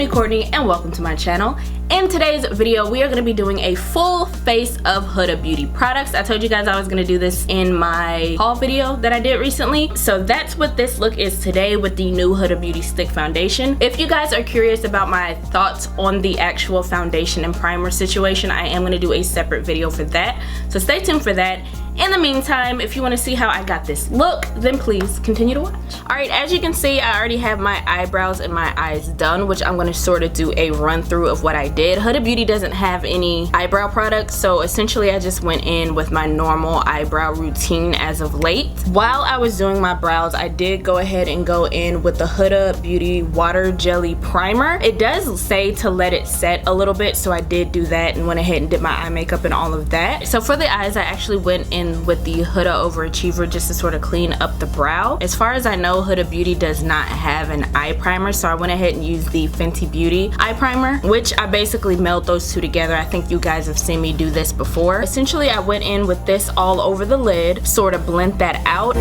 Courtney and welcome to my channel. In today's video we are going to be doing a full face of Huda Beauty products. I told you guys I was going to do this in my haul video that I did recently, so that's what this look is today with the new Huda Beauty stick foundation. If you guys are curious about my thoughts on the actual foundation and primer situation, I am going to do a separate video for that, so stay tuned for that. In the meantime, if you want to see how I got this look, then please continue to watch. Alright, as you can see, I already have my eyebrows and my eyes done, which I'm going to sort of do a run through of what I did. Huda Beauty doesn't have any eyebrow products, so essentially I just went in with my normal eyebrow routine as of late. While I was doing my brows, I did go ahead and go in with the Huda Beauty Water Jelly Primer. It does say to let it set a little bit, so I did do that and went ahead and did my eye makeup and all of that. So for the eyes, I actually went in with the Huda Overachiever just to sort of clean up the brow. As far as I know, Huda Beauty does not have an eye primer, so I went ahead and used the Fenty Beauty eye primer, which I basically meld those two together. I think you guys have seen me do this before. Essentially, I went in with this all over the lid, sort of blend that out,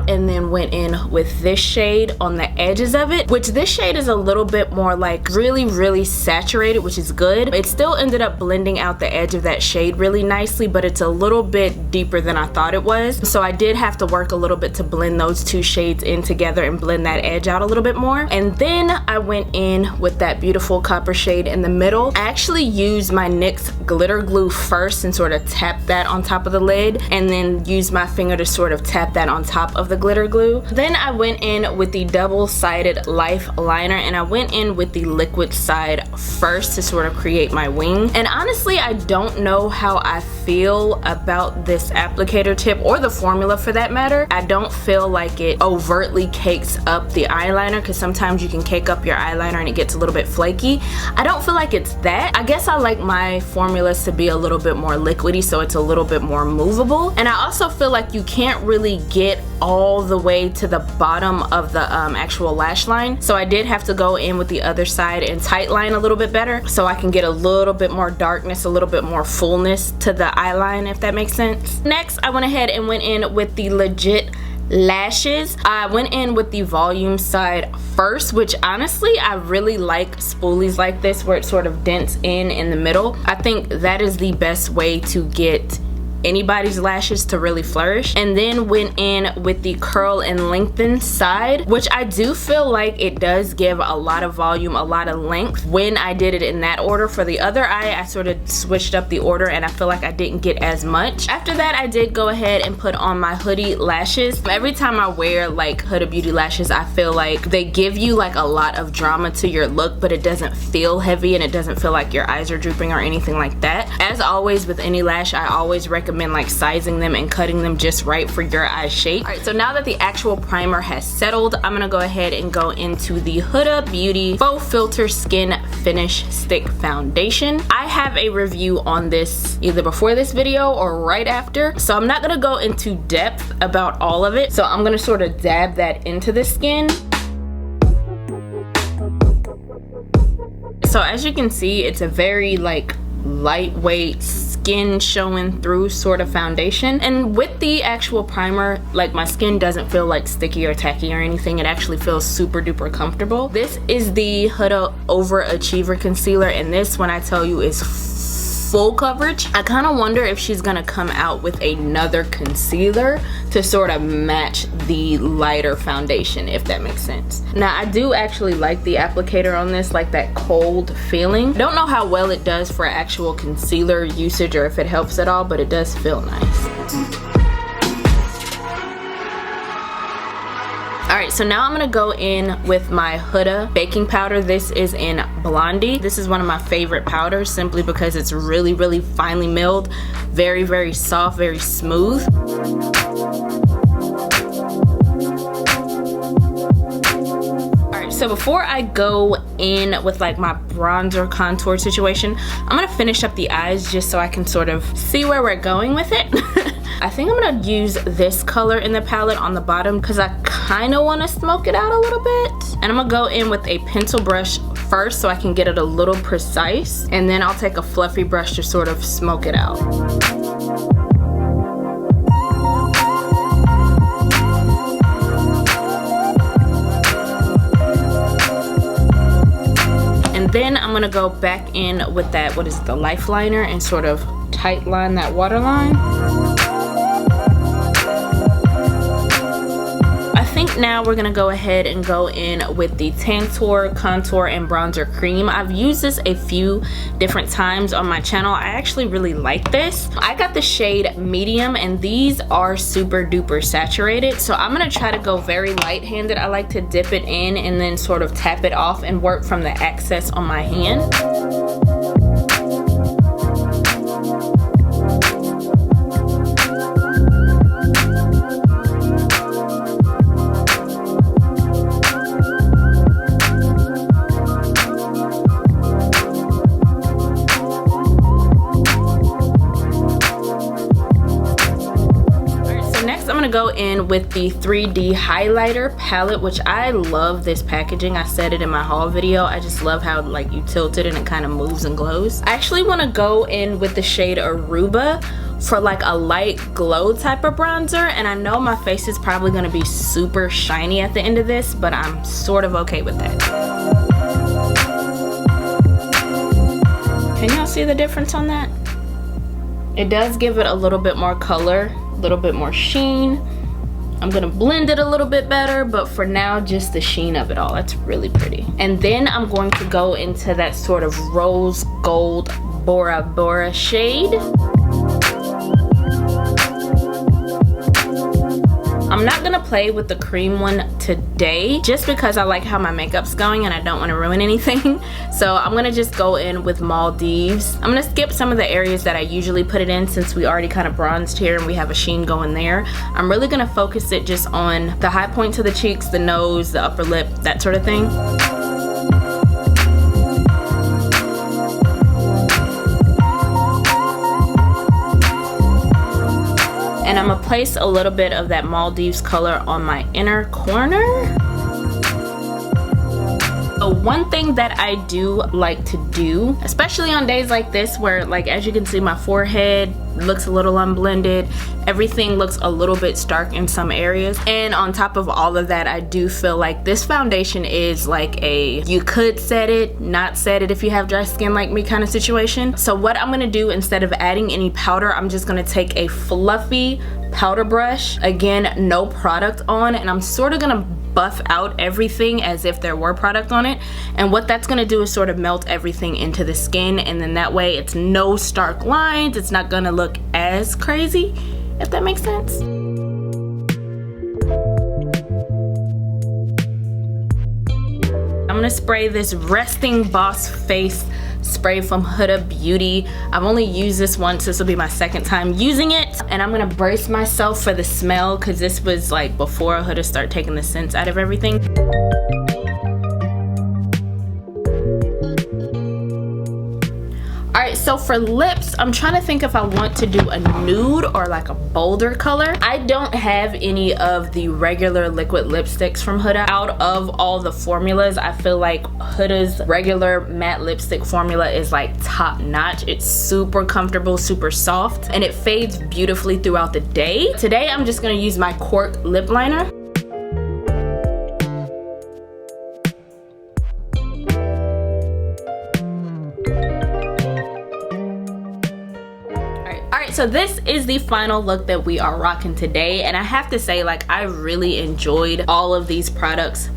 and then went in with this shade on the edges of it, which this shade is a little bit more like really saturated, which is good. It still ended up blending out the edge of that shade really nicely, but it's a little bit deeper than I thought it was, so I did have to work a little bit to blend those two shades in together and blend that edge out a little bit more. And then I went in with that beautiful copper shade in the middle. I actually used my NYX glitter glue first and sort of tap that on top of the lid, and then used my finger to sort of tap that on top of the glitter glue. Then I went in with the double-sided Life liner, and I went in with the liquid side first to sort of create my wing. And honestly, I don't know how I feel about this applicator tip, or the formula for that matter. I don't feel like it overtly cakes up the eyeliner, because sometimes you can cake up your eyeliner and it gets a little bit flaky. I don't feel like it's that. I guess I like my formulas to be a little bit more liquidy, so it's a little bit more movable. And I also feel like you can't really get all the way to the bottom of the actual lash line, so I did have to go in with the other side and tight line a little bit better, so I can get a little bit more darkness, a little bit more fullness to the eyeline, if that makes sense. Next, I went ahead and went in with the Legit lashes. I went in with the volume side first, which honestly I really like spoolies like this where it sort of dents in the middle. I think that is the best way to get anybody's lashes to really flourish. And then went in with the curl and lengthen side, which I do feel like it does give a lot of volume, a lot of length when I did it in that order. For the other eye, I sort of switched up the order and I feel like I didn't get as much. After that, I did go ahead and put on my hoodie lashes. Every time I wear like Huda Beauty lashes, I feel like they give you like a lot of drama to your look, but it doesn't feel heavy and it doesn't feel like your eyes are drooping or anything like that. As always with any lash, I always recommend like sizing them and cutting them just right for your eye shape. Alright, so now that the actual primer has settled, I'm gonna go ahead and go into the Huda Beauty Faux Filt'R Skin Finish Stick Foundation. I have a review on this either before this video or right after, so I'm not gonna go into depth about all of it. So I'm gonna sort of dab that into the skin. So as you can see, it's a very like lightweight, skin showing through sort of foundation. And with the actual primer, like my skin doesn't feel like sticky or tacky or anything. It actually feels super duper comfortable. This is the Huda Overachiever concealer, and this, when I tell you, is full coverage. I kind of wonder if she's gonna come out with another concealer to sort of match the lighter foundation, if that makes sense. Now I do actually like the applicator on this, like that cold feeling. Don't know how well it does for actual concealer usage or if it helps at all, but it does feel nice. Alright, so now I'm gonna go in with my Huda baking powder. This is in Blondie. This is one of my favorite powders simply because it's really finely milled, very soft, very smooth. Alright, so before I go in with like my bronzer contour situation, I'm gonna finish up the eyes just so I can sort of see where we're going with it. I think I'm gonna use this color in the palette on the bottom because I kind of want to smoke it out a little bit. And I'm gonna go in with a pencil brush first so I can get it a little precise, and then I'll take a fluffy brush to sort of smoke it out. gonna go back in with that, what is it, the Life Liner, and sort of tight line that waterline. I think now we're gonna go ahead and go in with the Tantour Contour and Bronzer Cream. I've used this a few different times on my channel. I actually really like this. I got the shade Medium, and these are super duper saturated, so I'm gonna try to go very light-handed. I like to dip it in and then sort of tap it off and work from the excess on my hand. Go in with the 3D highlighter palette, which I love this packaging. I said it in my haul video. I just love how like you tilt it and it kind of moves and glows. I actually want to go in with the shade Aruba for like a light glow type of bronzer, and I know my face is probably going to be super shiny at the end of this, but I'm sort of okay with that. Can y'all see the difference on that? It does give it a little bit more color, a little bit more sheen. I'm gonna blend it a little bit better, but for now, just the sheen of it all. That's really pretty. And then I'm going to go into that sort of rose gold Bora Bora shade. I'm not gonna play with the cream one today just because I like how my makeup's going and I don't want to ruin anything. So I'm gonna just go in with Maldives. I'm gonna skip some of the areas that I usually put it in since we already kind of bronzed here and we have a sheen going there. I'm really gonna focus it just on the high points of the cheeks, the nose, the upper lip, that sort of thing. And I'm gonna place a little bit of that Maldives color on my inner corner. So one thing that I do like to do, especially on days like this where, like, as you can see, my forehead looks a little unblended, everything looks a little bit stark in some areas, and on top of all of that, I do feel like this foundation is like a you could set it, not set it if you have dry skin like me kind of situation. So what I'm gonna do, instead of adding any powder, I'm just gonna take a fluffy powder brush, again, no product on, and I'm sort of gonna buff out everything as if there were product on it. And what that's gonna do is sort of melt everything into the skin, and then that way it's no stark lines, it's not gonna look as crazy, if that makes sense. I'm gonna spray this Resting Boss Face spray from Huda Beauty. I've only used this once. This will be my second time using it, and I'm gonna brace myself for the smell because this was like before Huda started taking the scents out of everything. Alright, so for lips, I'm trying to think if I want to do a nude or like a bolder color. I don't have any of the regular liquid lipsticks from Huda. Out of all the formulas, I feel like Huda's regular matte lipstick formula is like top notch. It's super comfortable, super soft, and it fades beautifully throughout the day. Today, I'm just gonna use my Cork lip liner. So this is the final look that we are rocking today, and I have to say, like, I really enjoyed all of these products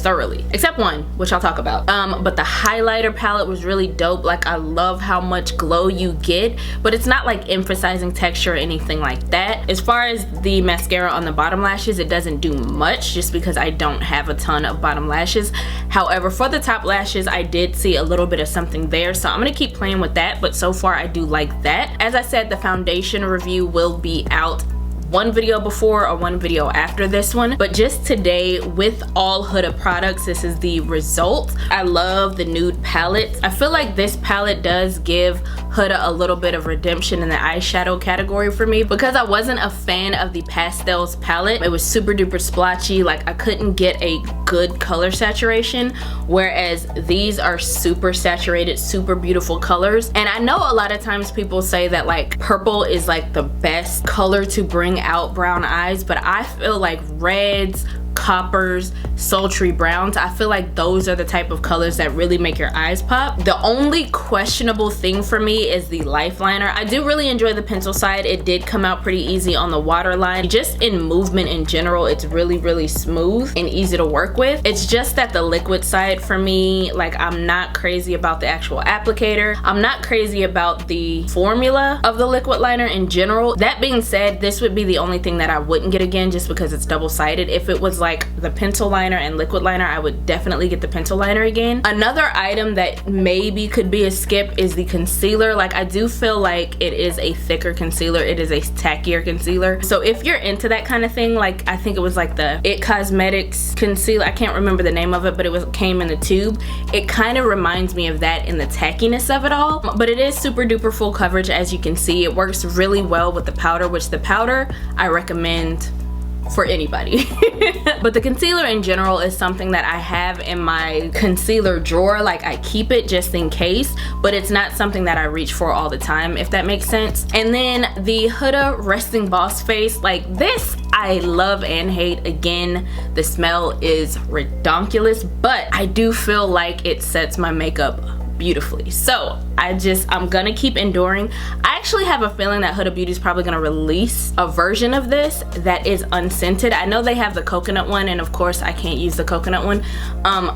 thoroughly, except one, which I'll talk about. But the highlighter palette was really dope. Like, I love how much glow you get, but it's not like emphasizing texture or anything like that. As far as the mascara on the bottom lashes, it doesn't do much just because I don't have a ton of bottom lashes. However, for the top lashes, I did see a little bit of something there, so I'm gonna keep playing with that, but so far I do like that. As I said, the foundation review will be out one video before or one video after this one, but just today with all Huda products, this is the result. I love the nude palette. I feel like this palette does give Huda a little bit of redemption in the eyeshadow category for me because I wasn't a fan of the pastels palette. It was super duper splotchy, like I couldn't get a good color saturation, whereas these are super saturated, super beautiful colors. And I know a lot of times people say that like purple is like the best color to bring out brown eyes, but I feel like reds, coppers, sultry browns. I feel like those are the type of colors that really make your eyes pop. The only questionable thing for me is the lifeliner. I do really enjoy the pencil side. It did come out pretty easy on the waterline. Just in movement in general, it's really smooth and easy to work with. It's just that the liquid side for me, like, I'm not crazy about the actual applicator. I'm not crazy about the formula of the liquid liner in general. That being said, this would be the only thing that I wouldn't get again, just because it's double-sided. If it was like the pencil liner and liquid liner, I would definitely get the pencil liner again. Another item that maybe could be a skip is the concealer. Like, I do feel like it is a thicker concealer. It is a tackier concealer. So if you're into that kind of thing, like, I think it was like the It Cosmetics concealer, I can't remember the name of it, but it came in the tube. It kind of reminds me of that in the tackiness of it all, but it is super duper full coverage. As you can see, it works really well with the powder, which the powder I recommend for anybody. But the concealer in general is something that I have in my concealer drawer. Like, I keep it just in case, but it's not something that I reach for all the time, if that makes sense. And then the Huda Resting Boss Face, like, this I love and hate. Again, the smell is redonkulous, but I do feel like it sets my makeup beautifully. So I'm gonna keep enduring. I actually have a feeling that Huda Beauty is probably gonna release a version of this that is unscented. I know they have the coconut one, and of course I can't use the coconut one,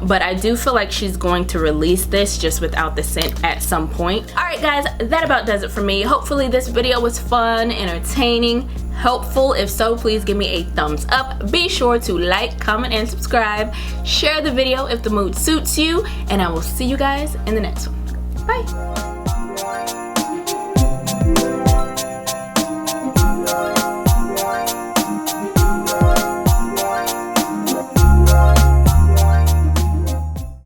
but I do feel like she's going to release this just without the scent at some point. All right guys, that about does it for me. Hopefully this video was fun, entertaining, helpful. If so, please give me a thumbs up. Be sure to like, comment, and subscribe. Share the video if the mood suits you, and I will see you guys in the next one. Bye.